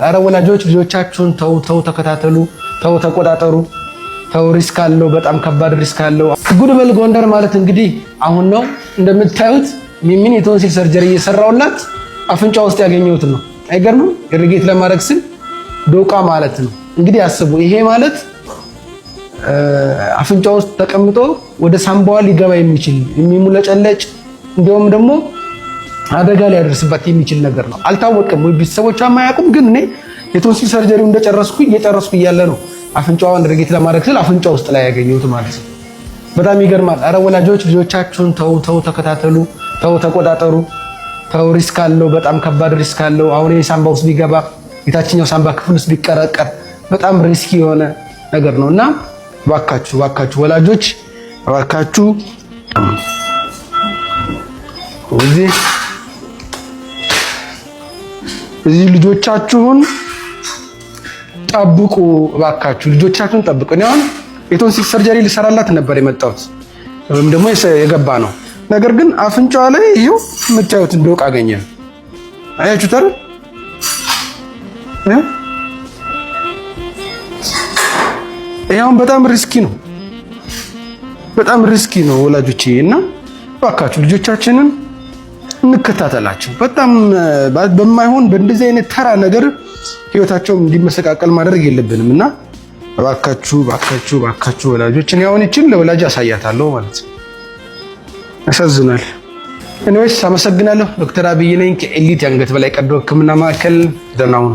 አረ ወላጆች ልጆቻችሁን ተው ተከታተሉ፣ ተው ተቆጣጠሩ፣ ተው ሪስክ አለው፣ በጣም ከባድ ሪስክ አለው። ጉድበል ጎንደር ማለት እንግዲህ አሁን ነው እንደምታዩት ሚሚን የቶንሲል ሰርጀሪ እየሰራውላት አፍንጫ ውስጥ ያገኘሁት ነው። አይገርምም? ኢሪጌት ለማድረግ ስል ዶቃ ማለት ነው እንግዲህ አስቡ። ይሄ ማለት አፍንጫ ውስጥ ተቀምጦ ወደ ሳምባዋ ሊገባ የሚችል የሚሙለጨለጭ እንዲሁም ደግሞ አደጋ ሊያደርስባት የሚችል ነገር ነው። አልታወቀም ወይ ቤተሰቦቿ አያውቁም። ግን እኔ የቶንሲል ሰርጀሪው እየጨረስኩ እያለ ነው አፍንጫዋን ኢሪጌት ለማድረግ ስል አፍንጫ ውስጥ ላይ ያገኘሁት ማለት ነው። በጣም ይገርማል። አረ ወላጆች ልጆቻችሁን ተው ተከታተሉ፣ ተው ተቆጣጠሩ፣ ተው ሪስክ አለው፣ በጣም ከባድ ሪስክ አለው። አሁን የሳምባ ውስጥ ቢገባ የታችኛው ሳምባ ክፍል ውስጥ ቢቀረቀር በጣም ሪስኪ የሆነ ነገር ነውና ባካችሁ ወላጆች ባካችሁ እዚህ ልጆቻችሁን ጠብቁ። ባካችሁ ልጆቻችሁን ጠብቁ። እኔ አሁን የቶንሲል ሰርጀሪ ልሰራላት ነበር የመጣሁት ወይም ደግሞ የገባ ነው። ነገር ግን አፍንጫዋ ላይ ይሄው የምታዩት ዶቃ አገኘ። አያችሁት አይደል? ይሄው በጣም ሪስኪ ነው ወላጆቼ። እና ባካችሁ ልጆቻችንን እንከታተላቸው። በጣም በማይሆን በእንደዚህ አይነት ተራ ነገር ህይወታቸው እንዲመሰቃቀል ማድረግ የለብንም። እና ባካችሁ ወላጆች እኔ አሁን እቺን ለወላጅ አሳያታለሁ ማለት ነው። ያሳዝናል። እኔስ አመሰግናለሁ። ዶክተር አብይ ነኝ ከኤሊት የአንገት በላይ ቀዶ ህክምና ማዕከል። ደህና ሁኑ።